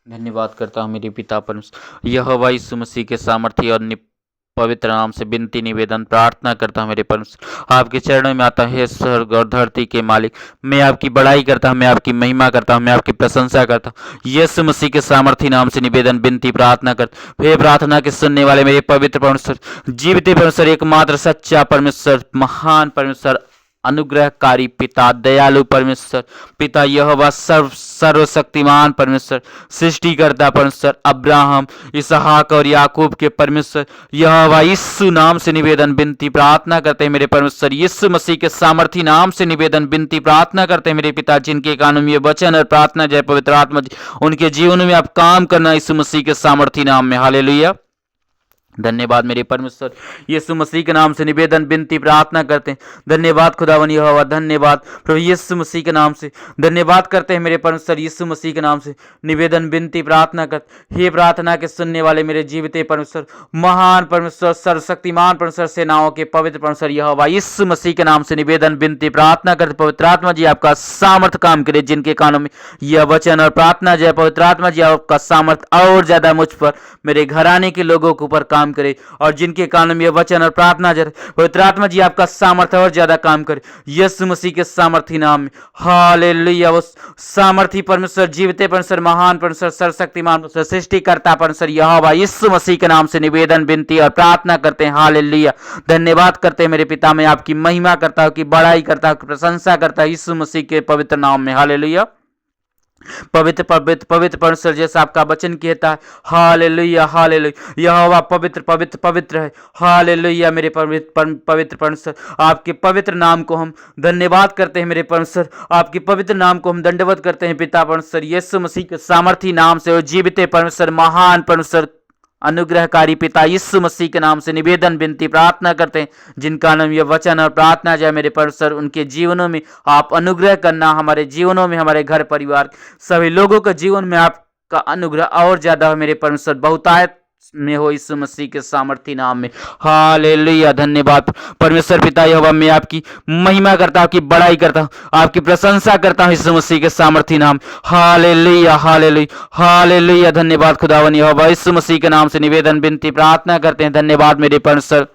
धन्यवाद करता हूँ मेरे पिता परमेश्वर यहोवा यीशु मसीह के सामर्थ्य और पवित्र नाम से विनती निवेदन प्रार्थना करता हूँ मेरे परमेश्वर आपके चरणों में आता है स्वर्ग और धरती के मालिक। मैं आपकी बड़ाई करता हूँ, मैं आपकी महिमा करता हूँ, मैं आपकी प्रशंसा करता हूँ। यीशु मसीह के सामर्थ्य नाम से निवेदन विनती प्रार्थना करता हे प्रार्थना के सुनने वाले मेरे पवित्र परमेश्वर, जीवित परमेश्वर, एकमात्र सच्चा परमेश्वर, महान परमेश्वर, अनुग्रहकारी पिता, दयालु परमेश्वर, पिता यहोवा सर्वशक्तिमान परमेश्वर, सृष्टिकर्ता परमेश्वर, अब्राहम, इसहाक और याकूब के परमेश्वर, यहोवा यीशु नाम से निवेदन विनती प्रार्थना करते हैं मेरे परमेश्वर, यीशु मसीह के सामर्थी नाम से निवेदन विनती प्रार्थना करते हैं मेरे पिता, जिनके कानों में वचन और प्रार्थना जय पवित्र आत्मा उनके जीवन में आप काम करना यीशु मसीह के सामर्थी नाम में। हालेलुया। धन्यवाद मेरे परमेश्वर, यीशु मसीह के नाम से निवेदन विनती प्रार्थना करते हैं। धन्यवाद खुदावन यहोवा, धन्यवाद प्रभु यीशु मसीह के नाम से धन्यवाद करते हैं मेरे परमेश्वर, यीशु मसीह के नाम से निवेदन विनती प्रार्थना करते। हे प्रार्थना के सुनने वाले मेरे जीवित परमेश्वर, महान परमेश्वर, सर्वशक्तिमान परमेश्वर, सेनाओं के पवित्र परमेश्वर यहोवा यीशु मसीह के नाम से निवेदन विनती प्रार्थना करते। पवित्र आत्मा जी आपका सामर्थ काम करे, जिनके कानों में यह वचन और प्रार्थना जय पवित्र आत्मा जी आपका सामर्थ और ज्यादा मुझ पर, मेरे घराने के लोगों के ऊपर काम करे, और जिनके कानों में वचन और प्रार्थना जय पवित्र आत्मा जी आपका सामर्थ्य और ज्यादा काम करे यीशु मसीह के सामर्थी नाम में। हालेलुया। वो सामर्थी परमेश्वर, जीवित परमेश्वर, महान परमेश्वर, सर्वशक्तिमान परमेश्वर, सृष्टिकर्ता परमेश्वर यहोवा यीशु मसीह के नाम से निवेदन विनती और प्रार्थना करते हैं। हालेलुया। धन्यवाद करते हैं मेरे पिता, मैं आपकी महिमा करता हूं, की बड़ाई करता हूं, प्रशंसा करता हूं यीशु मसीह के पवित्र नाम में। हालेलुया। पवित्र पवित्र पवित्र परमेश्वर, जैसा आपका वचन कहता है, हालेलुया हालेलुया, यहोवा पवित्र पवित्र पवित्र है। हालेलुया मेरे पवित्र परमेश्वर, आपके पवित्र नाम को हम धन्यवाद करते हैं मेरे परमेश्वर, आपके पवित्र नाम को हम दंडवत करते हैं पिता परमेश्वर, यीशु मसीह के सामर्थी नाम से, और जीवित परमेश्वर, महान परमेश्वर, अनुग्रहकारी पिता यीशु मसीह के नाम से निवेदन विनती प्रार्थना करते हैं, जिनका नाम यह वचन और प्रार्थना जाए मेरे परमेश्वर, उनके जीवनों में आप अनुग्रह करना, हमारे जीवनों में, हमारे घर परिवार सभी लोगों के जीवन में आपका अनुग्रह और ज्यादा हो मेरे परमेश्वर, बहुतायत में हो यीशु मसीह के सामर्थी नाम में। हालेलुया। धन्यवाद परमेश्वर पिता यहोवा, मैं आपकी महिमा करता हूं, आपकी बड़ाई करता हूं, आपकी प्रशंसा करता हूं यीशु मसीह के सामर्थी नाम। Hallelujah hallelujah hallelujah. धन्यवाद खुदावन यहोवा, यीशु मसीह के नाम से निवेदन विनती प्रार्थना करते हैं। धन्यवाद मेरे परमेश्वर,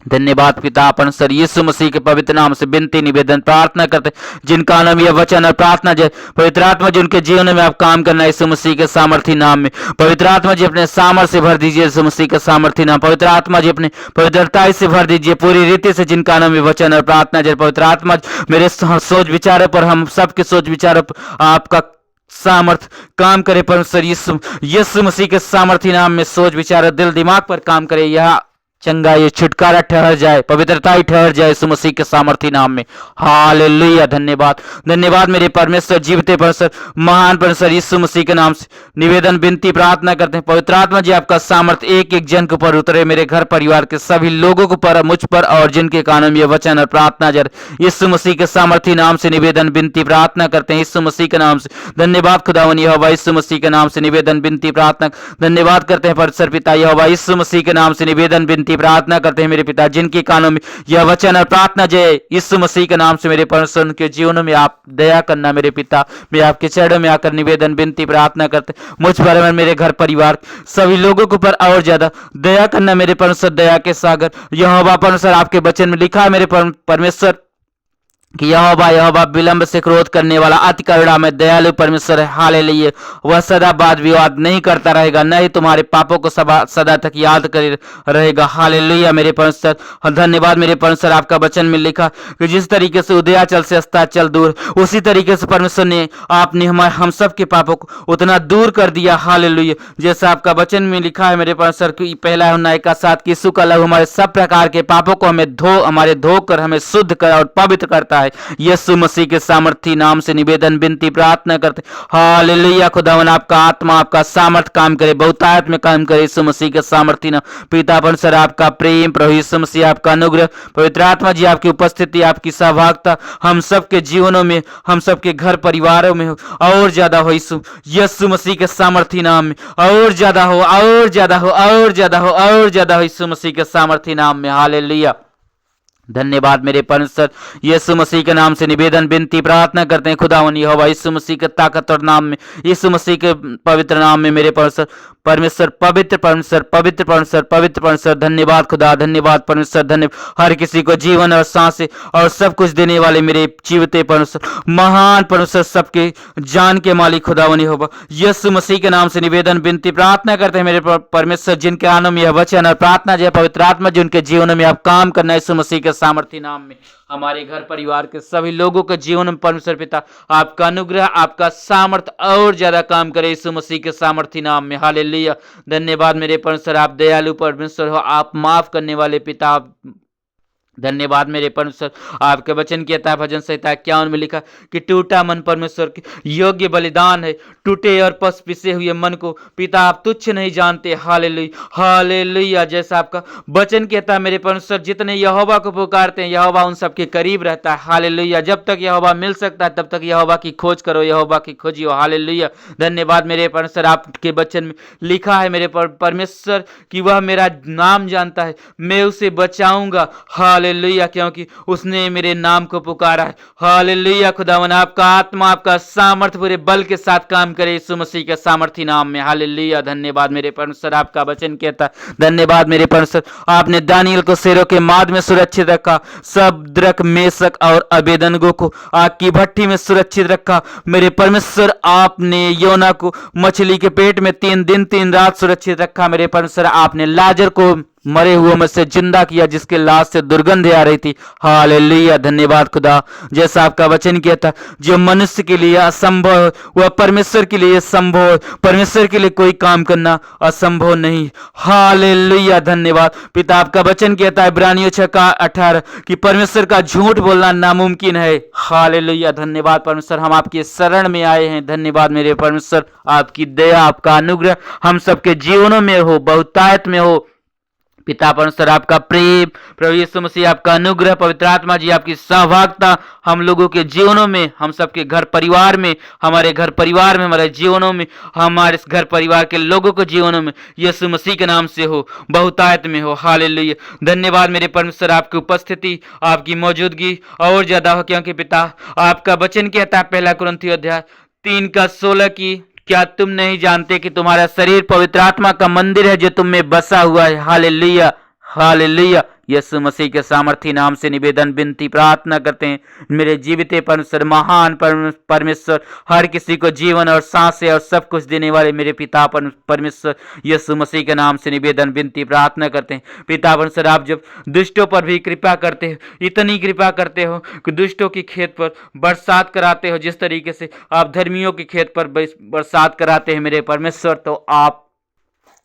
धन्यवाद पिता परमेश्वर, यीशु मसीह के पवित्र नाम से विनती निवेदन प्रार्थना करते, जिनका नाम यह वचन और प्रार्थना जय पवित्र आत्मा जी उनके जीवन में आप काम करना यीशु मसीह के सामर्थी नाम में। पवित्र आत्मा जी अपने सामर्थ्य से भर दीजिए यीशु मसीह के सामर्थी नाम। पवित्र आत्मा जी अपने पवित्रता से भर दीजिए पूरी रीति से, जिनका नाम यह वचन और प्रार्थना जय पवित्र आत्मा मेरे सोच विचारों पर, हम सबके सोच विचारों पर आपका सामर्थ काम करे परमेश्वर, यीशु मसीह के सामर्थी नाम में सोच विचार दिल दिमाग पर काम करे, यह चंगा ये छुटकारा ठहर जाए, पवित्रता ही ठहर जाए यीशु मसीह के सामर्थी नाम में। हालेलुया। धन्यवाद धन्यवाद मेरे परमेश्वर, जीवित परमेश्वर, महान परमेश्वर, यीशु मसीह के नाम से निवेदन विनती प्रार्थना करते हैं। पवित्र आत्मा जी आपका सामर्थ्य एक एक जन के ऊपर उतरे, मेरे घर परिवार के सभी लोगों के ऊपर, मुझ पर, और जिनके कानों में ये वचन और प्रार्थना जर यीशु मसीह के सामर्थी नाम से निवेदन विनती प्रार्थना करते हैं यीशु मसीह के नाम से। धन्यवाद खुदावन यहोवा, यीशु मसीह के नाम से निवेदन विनती प्रार्थना धन्यवाद करते हैं परमेश्वर पिता यहोवा, यीशु मसीह के नाम से निवेदन विनती प्रार्थना करते हैं मेरे पिता, जिनके कानों में यह वचन और प्रार्थना जय यीशु मसीह के नाम से मेरे परमेश्वर के जीवनों में आप दया करना मेरे पिता। मैं आपके चरणों में आकर निवेदन विनती प्रार्थना करते, मुझ पर, मेरे घर परिवार सभी लोगों के ऊपर और ज्यादा दया करना मेरे परमेश्वर, दया के सागर यहोवा परमेश्वर। आपके वचन में लिखा है मेरे परमेश्वर कि यहोवा विलंब से क्रोध करने वाला, अति करुणा में दयालु परमेश्वर है। हालेलुया। वह सदा वाद विवाद नहीं करता रहेगा, न ही तुम्हारे पापों को सदा तक याद कर रहेगा। हालेलुया मेरे परमेश्वर। धन्यवाद मेरे परमेश्वर, आपका वचन में लिखा कि जिस तरीके से उदयाचल से अस्ताचल दूर, उसी तरीके से परमेश्वर ने आपने हम सब के पापों को उतना दूर कर दिया। हालेलुया। जैसा आपका वचन में लिखा है मेरे परमेश्वर की पहला यूहन्ना 1:7 कि यीशु का लहू हमारे सब प्रकार के पापों को हमें धोकर हमें शुद्ध कर और पवित्र करता है। यीशु मसीह के सामर्थी नाम से निवेदन विनती प्रार्थना करते। हालेलुया। खुदावन आपका आत्मा, आपका सामर्थ काम करे, बहुतायत में काम करे यीशु मसीह के सामर्थी नाम। पिता परमेश्वर आपका प्रेम, प्रभु यीशु मसीह आपका अनुग्रह, पवित्र आत्मा जी आपकी उपस्थिति, आपकी सहभागिता हम सबके जीवनों में, हम सबके घर परिवारों में हो और ज्यादा हो यीशु मसीह के सामर्थी नाम में, और ज्यादा हो और ज्यादा हो और ज्यादा हो और ज्यादा हो यीशु मसीह के सामर्थी नाम में। हालेलुया। धन्यवाद मेरे परमेश्वर। यीशु मसीह के नाम से निवेदन विनती प्रार्थना करते हैं खुदावन यहोवा, यीशु मसीह के ताकतवर नाम में, यीशु मसीह के पवित्र नाम में मेरे परमेश्वर, परमेश्वर पवित्र परमेश्वर, पवित्र परमेश्वर, पवित्र परमेश्वर। धन्यवाद खुदा, धन्यवाद परमेश्वर, धन्यवाद। हर किसी को जीवन और सांसें और सब कुछ देने वाले मेरे जीवते परमेश्वर, महान परमेश्वर, सबके जान के मालिक खुदावन यहोवा, यीशु मसीह के नाम से निवेदन विनती प्रार्थना करते हैं मेरे परमेश्वर, जिनके कानों में यह वचन और प्रार्थना जो पवित्र आत्मा जो उनके जीवन में आप काम करना है, यीशु मसीह के सामर्थी नाम में हमारे घर परिवार के सभी लोगों के जीवन में परमेश्वर पिता आपका अनुग्रह, आपका सामर्थ और ज्यादा काम करे यीशु मसीह के सामर्थी नाम में। हालेलुया। धन्यवाद मेरे परमेश्वर, आप दयालु परमेश्वर हो, आप माफ करने वाले पिता, आप धन्यवाद मेरे परमेश्वर। आपके वचन कहता है भजन संहिता 51 में लिखा कि टूटा मन परमेश्वर के योग्य बलिदान है, टूटे और पस पिसे हुए मन को पिता आप तुच्छ नहीं जानते। Hallelujah, hallelujah. जैसा आपका वचन कहता है मेरे परमेश्वर, जितने यहोवा को पुकारते हैं यहोवा उन सबके करीब रहता है। हालेलुया। जब तक यहोवा मिल सकता है तब तक यहोवा की खोज करो, यहोवा की खोजियो। हालेलुया। धन्यवाद मेरे परमेश्वर, आपके वचन में लिखा है मेरे परमेश्वर कि वह मेरा नाम जानता है, मैं उसे बचाऊंगा। हालेलुया, क्योंकि उसने मेरे नाम को पुकारा है। हालेलुया। खुदावन आपका आत्मा, आपका सामर्थ पूरे बल के साथ काम करे यीशु मसीह के सामर्थी नाम में। हालेलुया। धन्यवाद मेरे परमेश्वर, आपका वचन कहता है। धन्यवाद मेरे परमेश्वर, आपने दानियल को शेरों के माद में सुरक्षित रखा, सद्रक मेशक और अबेदनगो को आग की भट्टी में सुरक्षित रखा। मेरे परमेश्वर, आपने योना को मछली के पेट में 3 दिन 3 रात सुरक्षित रखा। मेरे परमेश्वर, आपने लाजर को मरे हुए में से जिंदा किया, जिसके लाश से दुर्गंध आ रही थी। हालेलुया। धन्यवाद खुदा, जैसा आपका वचन किया था, जो मनुष्य के लिए असंभव है वह परमेश्वर के लिए संभव है। परमेश्वर के लिए कोई काम करना असंभव नहीं। हालेलुया। धन्यवाद पिता, आपका वचन कहता है इब्रानियों 6:18 कि परमेश्वर का झूठ बोलना नामुमकिन है। हालेलुया। धन्यवाद परमेश्वर, हम आपके शरण में आए हैं। धन्यवाद मेरे परमेश्वर, आपकी दया, आपका अनुग्रह हम सबके जीवनों में हो, बहुतायत में हो। पिता परमेश्वर, आपका प्रेम, प्रभु यीशु मसीह आपका अनुग्रह, पवित्र आत्मा जी आपकी सहभागिता हम लोगों के जीवनों में, हम सबके घर परिवार में, हमारे घर परिवार में, हमारे जीवनों में, हमारे घर परिवार के लोगों के जीवनों में यीशु मसीह के नाम से हो, बहुतायत में हो। हालेलुया। धन्यवाद मेरे परमेश्वर, आपकी उपस्थिति, आपकी मौजूदगी और ज्यादा हो, क्योंकि पिता आपका वचन कहता है 1 कुरिन्थियों अध्याय 3:16 की क्या तुम नहीं जानते कि तुम्हारा शरीर पवित्र आत्मा का मंदिर है जो तुम में बसा हुआ है। Hallelujah, hallelujah. यीशु मसीह के सामर्थी नाम से निवेदन विनती प्रार्थना करते हैं मेरे जीविते परमेश्वर, महान परमेश्वर, हर किसी को जीवन और सांसें और सब कुछ देने वाले मेरे पिता परमेश्वर, यीशु मसीह के नाम से निवेदन विनती प्रार्थना करते हैं। पिता परमेश्वर, आप जब दुष्टों पर भी कृपा करते हो, इतनी कृपा करते हो कि दुष्टों की खेत पर बरसात कराते हो, जिस तरीके से आप धर्मियों की खेत पर बरसात कराते हैं मेरे परमेश्वर, तो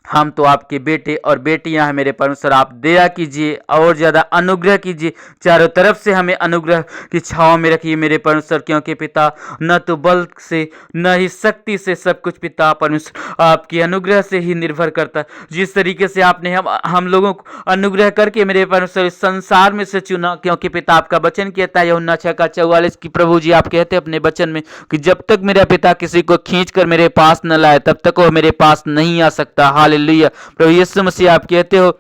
हम तो आपके बेटे और बेटियां हैं मेरे परमेश्वर। आप दया कीजिए और ज्यादा अनुग्रह कीजिए, चारों तरफ से हमें अनुग्रह की छांव में रखिए मेरे परमेश्वर, क्योंकि पिता न तो बल से न ही शक्ति से सब कुछ पिता परमेश्वर आपके अनुग्रह से ही निर्भर करता है। जिस तरीके से आपने हम लोगों को अनुग्रह करके मेरे परमेश्वर इस संसार में से चुना, क्योंकि पिता आपका वचन कहता है यूहन्ना 6:44 की प्रभु जी आप कहते हैं अपने वचन में कि जब तक मेरा पिता किसी को खींच कर मेरे पास न लाए तब तक वह मेरे पास नहीं आ सकता। हालेलुया। प्रभु यीशु मसीह आप कहते हो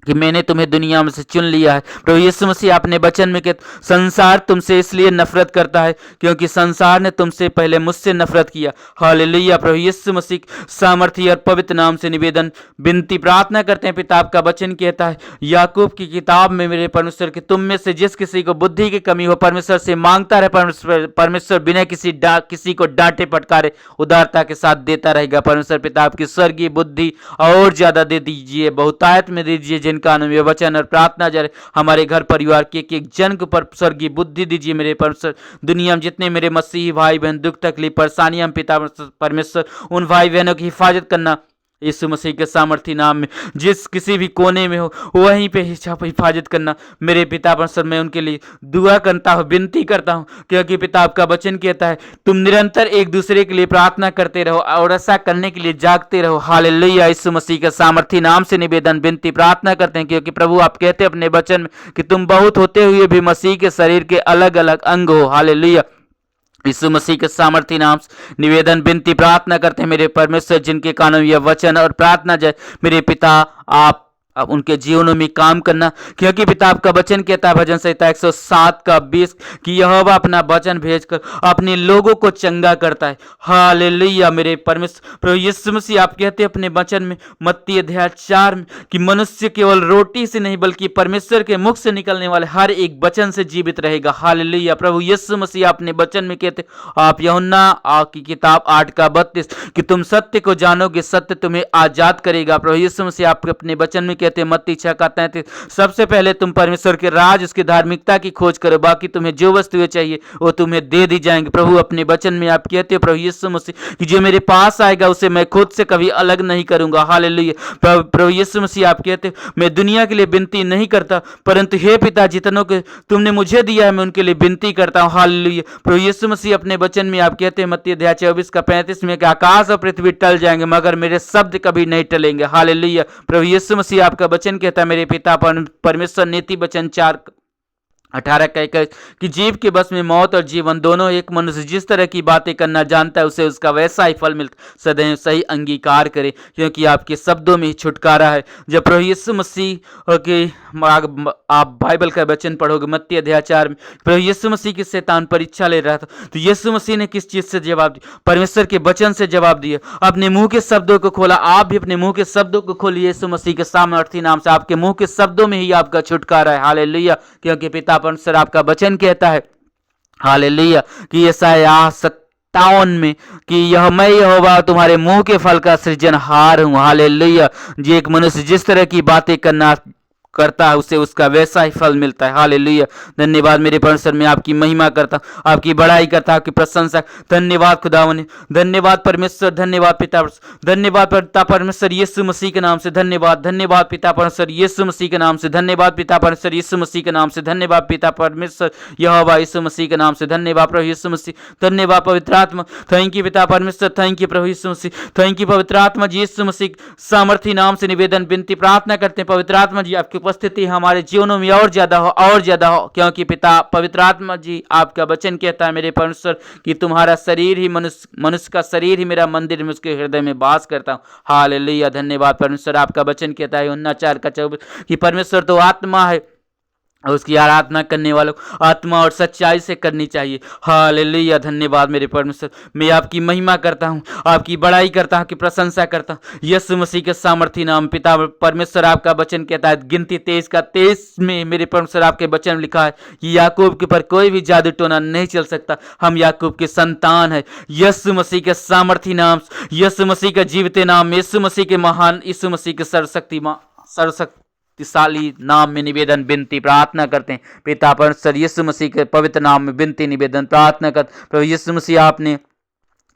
कि मैंने तुम्हें दुनिया में से चुन लिया है। प्रभु यीशु मसीह अपने वचन में कहते संसार तुमसे इसलिए नफरत करता है क्योंकि संसार ने तुमसे पहले मुझसे नफरत किया। हालेलुया। प्रभु यीशु मसीह सामर्थी और पवित्र नाम से निवेदन विनती प्रार्थना करते हैं। पिता आपका वचन कहता है याकूब की किताब में मेरे परमेश्वर कि तुम में से जिस किसी को बुद्धि की कमी हो परमेश्वर से मांगता रहे, परमेश्वर बिना किसी को डांटे फटकारे उदारता के साथ देता रहेगा। परमेश्वर पिता आपकी स्वर्गीय बुद्धि और ज्यादा दे दीजिए, बहुतायत में दीजिए, कानून में वचन और प्रार्थना जारे हमारे घर परिवार के एक जन को पर स्वर्गीय बुद्धि दीजिए मेरे परमेश्वर। दुनिया में जितने मेरे मसीही भाई बहन दुख तकलीफ परेशानियां पिता परमेश्वर उन भाई बहनों की हिफाजत करना यीशु मसीह के सामर्थी नाम में। जिस किसी भी कोने में हो वहीं पे हिफाजत करना मेरे पिता परमेश्वर। मैं उनके लिए दुआ करता हूँ, विनती करता हूँ, क्योंकि पिता आपका वचन कहता है तुम निरंतर एक दूसरे के लिए प्रार्थना करते रहो और ऐसा करने के लिए जागते रहो। हालेलुया। यीशु मसीह के सामर्थी नाम से निवेदन विनती प्रार्थना करते हैं, क्योंकि प्रभु आप कहते हैं अपने वचन में कि तुम बहुत होते हुए भी मसीह के शरीर के अलग अलग अंग हो। हालेलुया। यीशु मसीह के सामर्थी नाम से निवेदन विनती प्रार्थना करते हैं मेरे परमेश्वर, जिनके कानों यह वचन और प्रार्थना जाए मेरे पिता आप अब उनके जीवनों में काम करना, क्योंकि पिता आपका वचन कहता है भजन संहिता 107 का 20 कि यहोवा अपना वचन भेजकर अपने लोगों को चंगा करता है। हालेलुया मेरे परमेश्वर प्रभु यीशु मसीह, आप कहते हैं अपने वचन में मत्ती अध्याय 4 में कि मनुष्य केवल रोटी से नहीं बल्कि परमेश्वर के मुख से निकलने वाले हर एक वचन से जीवित रहेगा। हालेलुया प्रभु यीशु मसीह अपने वचन में कहते, आप यूहन्ना की किताब 8 का 32 कि तुम सत्य को जानोगे, सत्य तुम्हें आजाद करेगा। प्रभु यीशु मसीह आप अपने वचन में कहते हैं मत्ती 6 का 33, सबसे पहले तुम परमेश्वर के राज उसकी धार्मिकता की खोज करो, बाकी तुम्हें जो वस्तुएं चाहिए वो तुम्हें दे दी जाएंगी। प्रभु अपने वचन में आप कहते हो प्रभु यीशु मसीह कि जो मेरे पास आएगा उसे मैं खुद से कभी अलग नहीं करूंगा। हालेलुया प्रभु यीशु मसीह आप कहते हो मैं दुनिया के लिए विनती नहीं करता, परंतु हे पिता जितनों के तुमने मुझे दिया है मैं उनके लिए विनती करता हूँ। हालेलुया प्रभु यीशु मसीह अपने वचन में आप कहते हैं मत्ती अध्याय 24 का 35 में कि आकाश और पृथ्वी टल जाएंगे मगर मेरे शब्द कभी नहीं टलेंगे। हालेलुया प्रभु यीशु मसीह आपका वचन कहता है मेरे पिता परमेश्वर नीति वचन 4:18 का कि जीव के बस में मौत और जीवन दोनों, एक मनुष्य जिस तरह की बातें करना जानता है उसे उसका वैसा ही फल मिलता, सदैव सही अंगीकार करे क्योंकि आपके शब्दों में ही छुटकारा है। जब प्रभु यीशु मसीह के आप बाइबल का वचन पढ़ोगे मत्ती अध्याय 4 में प्रभु यीशु मसीह की शैतान परीक्षा ले रहा था तो यीशु मसीह ने किस चीज से जवाब दिया? परमेश्वर के वचन से जवाब दिया, अपने मुंह के शब्दों को खोला। आप भी अपने मुंह के शब्दों को खोलिए यीशु मसीह के सामर्थी नाम से, आपके मुंह के शब्दों में ही आपका छुटकारा है। हालेलुया क्योंकि पिता परमेश्वर आपका वचन कहता है हालेलुया कि यशायाह 57 में कि यह मैं यहोवा तुम्हारे मुंह के फल का सृजनहार हूं। हालेलुया जी एक मनुष्य जिस तरह की बातें करता है उसे उसका वैसा ही फल मिलता है। हालेलुया धन्यवाद मेरे परमेश्वर, मैं आपकी महिमा करता हूँ, आपकी बड़ाई करता हूँ, आपकी प्रशंसा। धन्यवाद खुदावन, धन्यवाद परमेश्वर, धन्यवाद पिता, धन्यवाद पिता परमेश्वर यीशु मसीह के नाम से धन्यवाद। धन्यवाद पिता परमेश्वर यीशु मसीह के नाम से धन्यवाद। पिता परमेश्वर यीशु मसीह के नाम से धन्यवाद। पिता परमेश्वर यहोवा यीशु मसीह के नाम से धन्यवाद। प्रभु यीशु मसीह धन्यवाद। पवित्र आत्मा थैंक यू पिता परमेश्वर, थैंक यू प्रभु यीशु मसीह, थैंक यू पवित्र आत्मा जी यीशु मसीह सामर्थी नाम से निवेदन विनती प्रार्थना करते हैं पवित्र आत्मा जी आपकी उपस्थिति हमारे जीवनों में और ज्यादा हो, और ज्यादा हो, क्योंकि पिता पवित्र आत्मा जी आपका वचन कहता है मेरे परमेश्वर कि तुम्हारा शरीर ही मनुष्य का शरीर ही मेरा मंदिर में उसके हृदय में वास करता हूँ। हालेलुया धन्यवाद परमेश्वर, आपका वचन कहता है यूहन्ना 4 का 24 कि परमेश्वर तो आत्मा है और उसकी आराधना करने वालों को आत्मा और सच्चाई से करनी चाहिए। हालेलुया धन्यवाद मेरे परमेश्वर, मैं आपकी महिमा करता हूँ, आपकी बड़ाई करता हूँ, आपकी प्रशंसा करता हूँ यीशु मसीह के सामर्थी नाम। पिता परमेश्वर आपका वचन कहता है गिनती 23 का 23 में मेरे परमेश्वर आपके वचन लिखा है कि याकूब के ऊपर कोई भी जादू टोना नहीं चल सकता, हम याकूब के संतान है। यीशु मसीह के सामर्थी नाम, यीशु मसीह का जीवित नाम, यीशु मसीह के महान, यीशु मसीह के सर्वशक्तिशाली नाम में निवेदन विनती प्रार्थना करते हैं। पिता परमेश्वर यीशु मसीह के पवित्र नाम में विनती निवेदन प्रार्थना कर। प्रभु यीशु मसीह आपने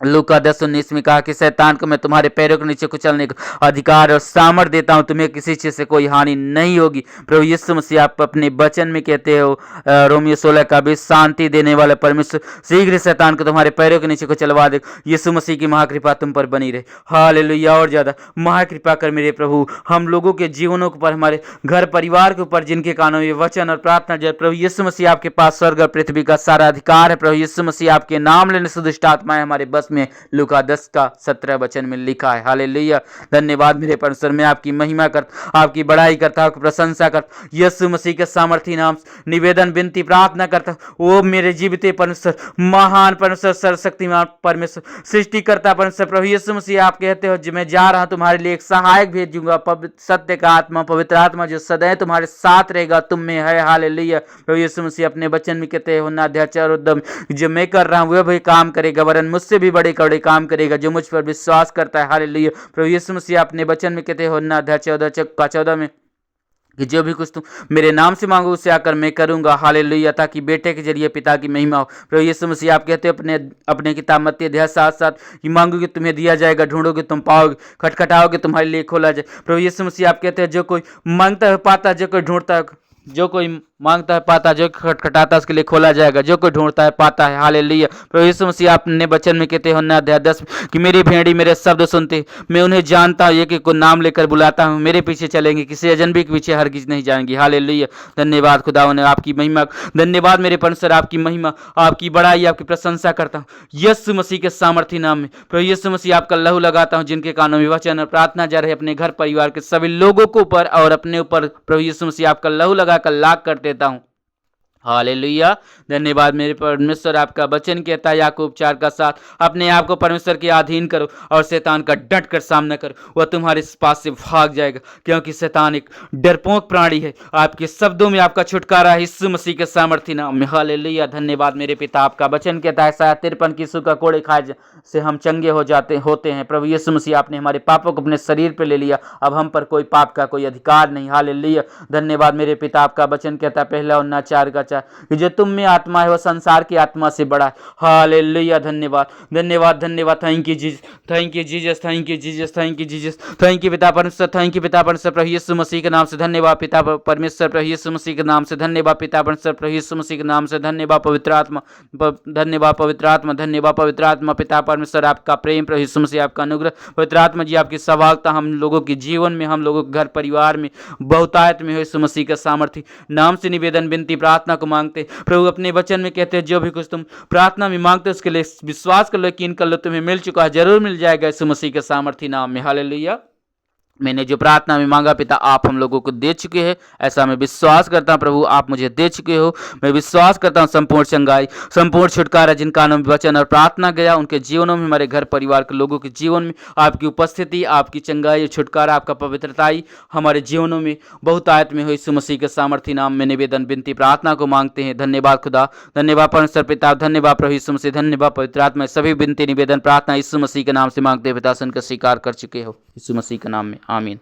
लूका 10:19 में कहा कि शैतान को मैं तुम्हारे पैरों के नीचे कुचलने का अधिकार और सामर्थ देता हूं, तुम्हें किसी चीज से कोई हानि नहीं होगी। प्रभु यीशु मसीह आप अपने वचन में कहते हो रोमियो 16 का 20 शांति देने वाला परमेश्वर शीघ्र शैतान को तुम्हारे पैरों के नीचे कुचलवा दे। यीशु मसीह की महाकृपा तुम पर बनी रहे। हालेलुया और ज्यादा महाकृपा कर मेरे प्रभु हम लोगों के जीवनों के ऊपर, हमारे घर परिवार के ऊपर जिनके कानों में वचन और प्रार्थना जाए। प्रभु यीशु मसीह आपके पास स्वर्ग और पृथ्वी का सारा अधिकार है। प्रभु यीशु मसीह आपके नाम लेने से दुष्ट आत्माएं हमारे बस में लूका 10 का 17 वचन में लिखा है। हालेलुया धन्यवाद मेरे परमेश्वर, मैं आपकी महिमा करता, आपकी बड़ाई करता, आपकी प्रशंसा करता यीशु मसीह के सामर्थी नाम निवेदन विनती प्रार्थना करता। वो मेरे जीवित परमेश्वर, महान परमेश्वर, सर्वशक्तिमान परमेश्वर, सृष्टिकर्ता परमेश्वर। प्रभु यीशु मसीह आप कहते हो मैं जा रहा हूं तुम्हारे लिए एक सहायक भेजूंगा, सत्य का आत्मा, पवित्र आत्मा जो सदैव तुम्हारे साथ रहेगा, तुम में है। हालेलुया प्रभु यीशु मसीह अपने वचन में कहते हैं यूहन्ना अध्याय 4 जो मैं कर रहा हूं वह भी काम करेगा, वरन मुझसे भी बड़े काम करेगा जो मुझ पर विश्वास करता है। हालेलुया प्रभु यीशु मसीह अपने वचन में कहते हैं यूहन्ना अध्याय 14 में कि जो भी कुछ तुम मेरे नाम से मांगो उसे आकर मैं करूंगा। हालेलुया ताकि बेटे के जरिए पिता की महिमा हो। प्रभु यीशु मसीह आप कहते हो अपने किताब मत्ती अध्याय 7 कि मांगोगे तुम्हें दिया जाएगा, ढूंढोगे तुम पाओगे, खटखटाओगे तुम्हारे लिए खोला जाए। प्रभु यीशु मसीह आप कहते हैं जो कोई मांगता है पाता है, जो कोई ढूंढता है, जो कोई मांगता है पाता है, जो खटखटाता है उसके लिए खोला जाएगा, जो कोई ढूंढता है पाता है। हालेलुया। प्रभु यीशु मसीह आपने वचन में कहते हो 9 अध्याय 10 कि मेरी भेड़ी मेरे शब्द सुनते, मैं उन्हें जानता हूँ, एक एक को नाम लेकर बुलाता हूँ, मेरे पीछे चलेंगे, किसी अजनबी के पीछे हरगिज नहीं जाएंगी। हालेलुया। धन्यवाद खुदा ने आपकी महिमा, धन्यवाद मेरे परमेश्वर आपकी महिमा, आपकी बड़ाई, आपकी प्रशंसा करता हूँ यीशु मसीह के सामर्थी नाम में। प्रभु यीशु मसीह आपका लहू लगाता हूँ, जिनके कानों में वचन और प्रार्थना जा रहे अपने घर परिवार के सभी लोगों को ऊपर और अपने ऊपर प्रभु यीशु मसीह आपका लहू लगाकर लाग कर देता हूँ। हालेलुया। धन्यवाद मेरे परमेश्वर आपका वचन कहता है याकूब 4:7 अपने आप को परमेश्वर के अधीन करो और शैतान का डट कर सामना करो, वह तुम्हारे पास से भाग जाएगा, क्योंकि शैतान एक डरपोक प्राणी है। आपके शब्दों में आपका छुटकारा है यीशु मसीह के सामर्थ्य नाम में। हालेलुया। धन्यवाद मेरे पिता आपका वचन कहता है 53 की सूखा कोड़े खाए से हम चंगे होते हैं। प्रभु यीशु मसीह आपने हमारे पापों को अपने शरीर पर ले लिया, अब हम पर कोई पाप का कोई अधिकार नहीं। हालेलुया। धन्यवाद मेरे पिता आपका वचन कहता है 1 कि जो तुम में आत्मा है वह संसार की आत्मा से बड़ा है। हालेलुया। धन्यवाद धन्यवाद धन्यवाद। Thank you Jesus, thank you Jesus, thank you Jesus, thank you Jesus, thank you पिता परमेश्वर, थैंक यू पिता परमेश्वर प्रभु यीशु मसीह के नाम से धन्यवाद पिता परमेश्वर प्रभु यीशु मसीह के नाम से धन्यवाद पिता परमेश्वर प्रभु यीशु मसीह के नाम से धन्यवाद पवित्र आत्मा, धन्यवाद पवित्र आत्मा, धन्यवाद पवित्र आत्मा पिता परमेश्वर आपका प्रेम प्रभु यीशु मसीह आपका अनुग्रह पवित्र आत्मा जी आपकी सवालता हम लोगों के जीवन में, हम लोगों के घर परिवार में बहुतायत में हो यीशु मसीह का सामर्थ्य नाम से निवेदन विनती प्रार्थना को मांगते। प्रभु अपने वचन में कहते हैं जो भी कुछ तुम प्रार्थना में मांगते हो उसके लिए विश्वास कर लो, यकीन कर लो, तुम्हें मिल चुका है, जरूर मिल जाएगा यीशु मसीह के सामर्थ्य नाम में। हालेलुया। मैंने जो प्रार्थना में मांगा पिता आप हम लोगों को दे चुके हैं, ऐसा मैं विश्वास करता हूं प्रभु आप मुझे दे चुके हो। मैं विश्वास करता हूं संपूर्ण चंगाई, संपूर्ण छुटकारा जिनका नाम वचन और प्रार्थना गया उनके जीवनों में, हमारे घर परिवार के लोगों के जीवन में आपकी उपस्थिति, आपकी चंगाई, छुटकारा, आपका पवित्रताई हमारे जीवनों में बहुत आयत में हो यीशु मसीह के सामर्थ्य नाम में निवेदन विनती प्रार्थना को मांगते हैं। धन्यवाद खुदा, धन्यवाद परमेश्वर पिता, धन्यवाद प्रभु यीशु मसीह, धन्यवाद पवित्र आत्मा। सभी विनती निवेदन प्रार्थना यीशु मसीह के नाम से मांगते हैं पिता, सुनकर स्वीकार कर चुके हो यीशु मसीह के नाम में। आमीन।